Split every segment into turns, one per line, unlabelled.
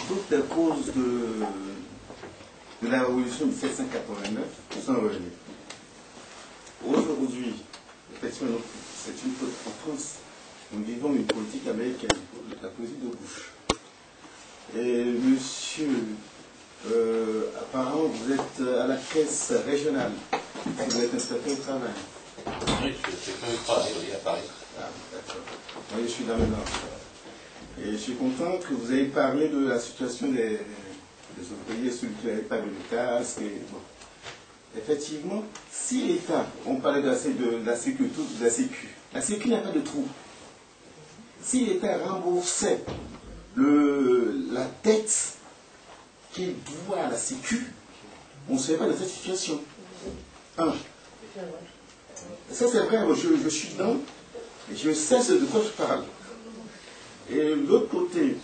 toutes les causes de la révolution de 1789 sont revenues. Aujourd'hui, effectivement, c'est une faute en France. Nous vivons une politique américaine, la politique de Bush. Et monsieur, apparemment, vous êtes à la caisse régionale. Vous êtes inspecteur du travail.
Oui, je suis inspecteur du travail, oui, à Paris.
Ah, d'accord. Moi, je suis dans le Nord. Et je suis content que vous ayez parlé de la situation des ouvriers sur lesquels vous n'avez pas de casque. Bon. Effectivement, si l'État, on parlait de la Sécu, la Sécu n'a pas de trou. Si l'État remboursait la dette qu'il doit à la Sécu, on ne serait pas dans cette situation. Un. Ça c'est vrai, je suis dedans, et je sais de quoi je parle. Et l'autre côté,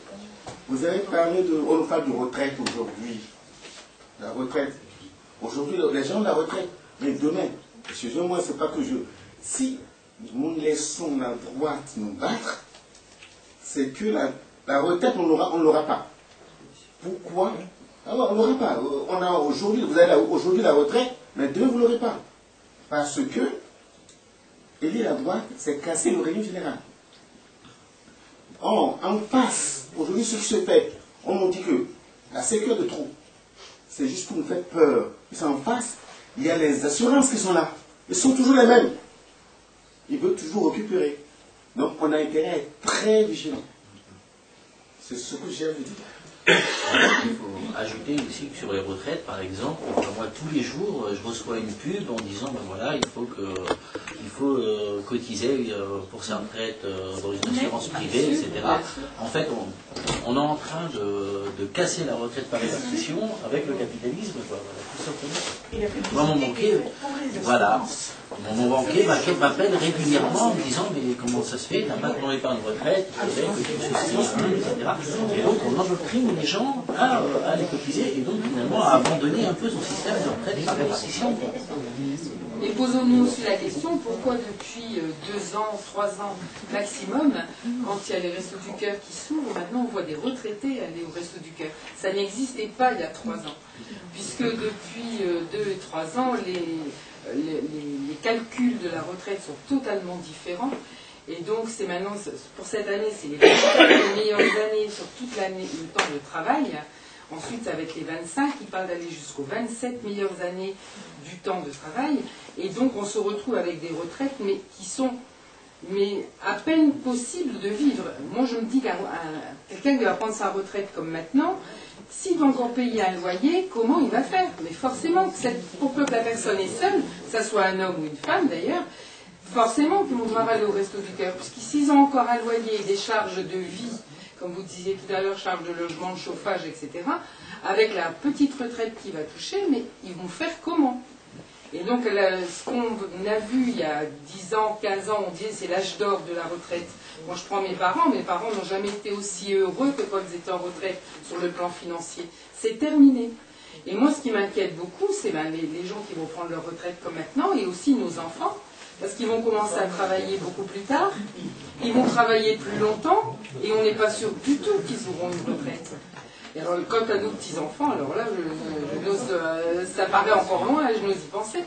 vous avez parlé on parle de retraite aujourd'hui. La retraite. Aujourd'hui, les gens ont la retraite. Mais demain, excusez-moi, c'est pas que si nous laissons la droite nous battre, c'est que la retraite, on ne l'aura pas. Pourquoi? Alors, on ne l'aura pas. Vous avez aujourd'hui la retraite, mais demain, vous ne l'aurez pas. Parce que, élire la droite, c'est casser le régime général. Or, en face, aujourd'hui, ce qui se fait, on nous dit que la sécurité de trop, c'est juste pour nous faire peur. Et en face, il y a les assurances qui sont là. Ils sont toujours les mêmes. Ils veulent toujours récupérer. Donc, on a intérêt à être très vigilant. C'est ce que j'ai à vous dire.
Il faut ajouter aussi que sur les retraites, par exemple, moi tous les jours, je reçois une pub en disant ben voilà, il faut cotiser pour sa retraite dans une assurance privée, etc. En fait, on est en train de casser la retraite par répartition avec le capitalisme, quoi, voilà, tout simplement. Moi, mon banquier, voilà, mon banquier m'appelle régulièrement en me disant mais comment ça se fait, t'as pas ton épargne retraite, il faudrait que tu souscrives, etc. Et donc on endoctrine les gens à les cotiser et donc finalement à abandonner un peu son système de retraite par répartition.
Et posons-nous aussi la question, pourquoi depuis 2 ans, 3 ans maximum, quand il y a les Restos du Cœur qui s'ouvrent, maintenant on voit des retraités aller aux Restos du Cœur. Ça n'existait pas il y a 3 ans. Puisque depuis 2 et 3 ans, les calculs de la retraite sont totalement différents. Et donc c'est maintenant, pour cette année, c'est les 24 meilleures années sur toute l'année, le temps de travail. Ensuite, ça va être les 25, qui parlent d'aller jusqu'aux 27 meilleures années du temps de travail. Et donc, on se retrouve avec des retraites, mais qui sont à peine possibles de vivre. Moi, je me dis qu'un quelqu'un qui va prendre sa retraite comme maintenant, s'il doit encore payer un loyer, comment il va faire? Mais forcément, pour que la personne est seule, que ce soit un homme ou une femme d'ailleurs, forcément qu'ils vont devoir aller au Resto du Cœur. Puisque s'ils ont encore un loyer et des charges de vie, comme vous disiez tout à l'heure, charges de logement, de chauffage, etc., avec la petite retraite qui va toucher, mais ils vont faire comment? Et donc, ce qu'on a vu il y a 10 ans, 15 ans, on disait c'est l'âge d'or de la retraite. Moi, je prends mes parents n'ont jamais été aussi heureux que quand ils étaient en retraite sur le plan financier. C'est terminé. Et moi, ce qui m'inquiète beaucoup, c'est les gens qui vont prendre leur retraite comme maintenant, et aussi nos enfants, parce qu'ils vont commencer à travailler beaucoup plus tard, ils vont travailler plus longtemps, et on n'est pas sûr du tout qu'ils auront une retraite. Et alors, quant à nos petits-enfants, alors là, ça paraît encore loin, je n'ose y penser,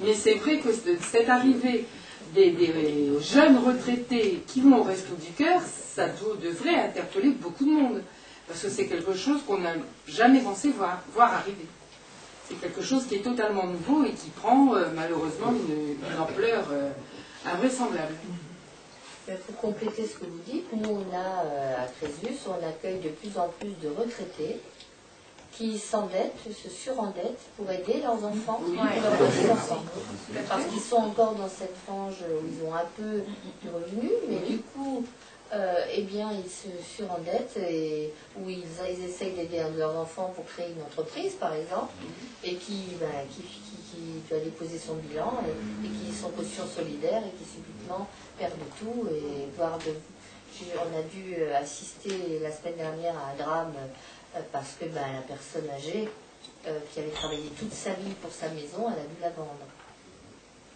mais c'est vrai que cette arrivée des jeunes retraités qui vont au Resto du Cœur, ça devrait interpeller beaucoup de monde, parce que c'est quelque chose qu'on n'a jamais pensé voir arriver. C'est quelque chose qui est totalement nouveau et qui prend malheureusement une ampleur invraisemblable.
Pour compléter ce que vous dites, nous on a à Crésus, on accueille de plus en plus de retraités qui s'endettent, se surendettent pour aider leurs enfants, leurs petits-enfants. Parce qu'ils sont encore dans cette frange où ils ont un peu de revenus, mais du coup, eh bien, ils se surendettent et où ils essayent d'aider leurs enfants pour créer une entreprise, par exemple, et qui doit déposer son bilan et qui sont caution solidaire et qui subitement perdent tout. Et on a dû assister la semaine dernière à un drame parce que la personne âgée qui avait travaillé toute sa vie pour sa maison, elle a dû la vendre.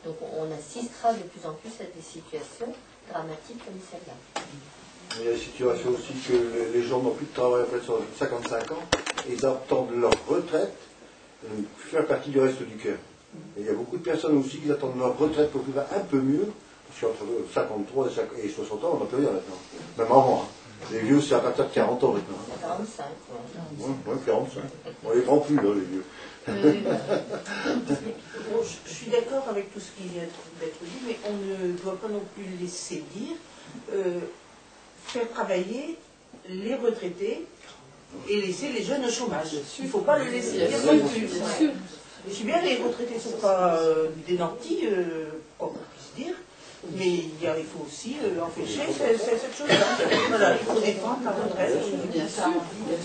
Donc on assistera de plus en plus à des situations dramatiques comme celle-là.
Il y a une situation aussi que les gens n'ont plus de travail après 55 ans, et ils attendent leur retraite, faire partie du reste du cœur. Et il y a beaucoup de personnes aussi qui attendent leur retraite pour vivre un peu mieux, parce qu'entre 53 et 60 ans, on n'a plus rien maintenant. Même avant, hein. Les vieux, c'est à partir de 40 ans maintenant.
45,
Ouais, 45. On les prend plus, là, les vieux.
Bon, je suis d'accord avec tout ce qui vient d'être dit, mais on ne doit pas non plus laisser dire faire travailler les retraités et laisser les jeunes au chômage. Il ne faut pas le laisser dire non plus. Je sais bien, les retraités ne sont pas des nantis, comme on puisse dire, mais il faut aussi empêcher cette chose-là. Voilà, il faut défendre la retraite.
Bien sûr.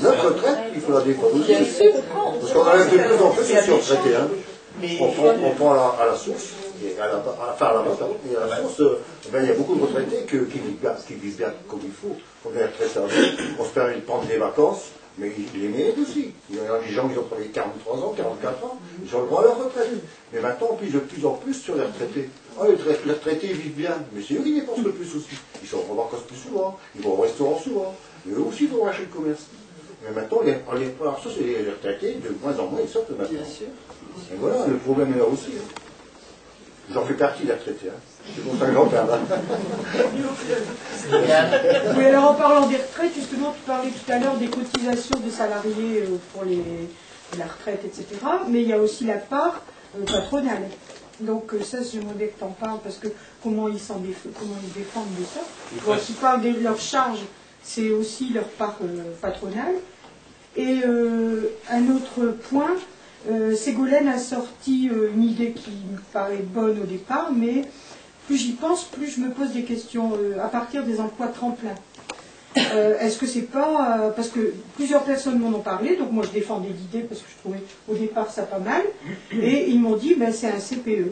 Notre retraite, il faut la défendre aussi.
Bien sûr.
Parce qu'on enlève de plus en plus de surtraités. Hein. On prend à la source, et à la base, et à la source, il y a beaucoup de retraités qui vivent bien comme il faut. On est très sérieux, on se permet de prendre des vacances, mais ils les méritent aussi. Il y a des gens qui ont travaillé 43 ans, 44 ans, ils ont le droit à leur retraite. Mais maintenant, on pige de plus en plus sur les retraités. Oh, les retraités vivent bien, mais c'est eux qui dépensent le plus aussi. Ils sont en vacances plus souvent, ils vont au restaurant souvent, mais eux aussi, ils vont acheter le commerce. Mais maintenant, les retraités, de moins en moins, ils sortent maintenant.
Bien sûr.
Et voilà, le problème est là aussi. Hein. J'en fais partie des retraités. Hein. C'est pour ça que j'en parle.
Oui, alors en parlant des retraites, justement, tu parlais tout à l'heure des cotisations des salariés pour la retraite, etc. Mais il y a aussi la part patronale. Donc ça, j'aimerais que tu en parles, parce que comment ils défendent de ça. Bon, tu parles de leur charge, c'est aussi leur part patronale. Et un autre point, Ségolène a sorti une idée qui me paraît bonne au départ, mais plus j'y pense, plus je me pose des questions à partir des emplois tremplins. Est-ce que c'est pas... parce que plusieurs personnes m'en ont parlé, donc moi je défendais l'idée parce que je trouvais au départ ça pas mal, et ils m'ont dit, ben, c'est un CPE.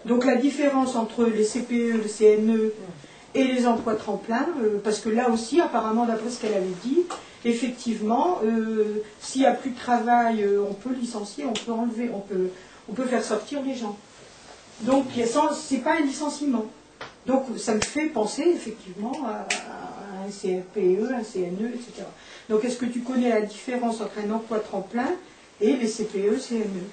Donc la différence entre les CPE, le CNE et les emplois tremplins, parce que là aussi, apparemment, d'après ce qu'elle avait dit, effectivement, s'il n'y a plus de travail, on peut licencier, on peut enlever, on peut faire sortir les gens. Donc c'est pas un licenciement. Donc ça me fait penser effectivement à un CPE, un CNE, etc. Donc est-ce que tu connais la différence entre un emploi tremplin et les CPE, CNE?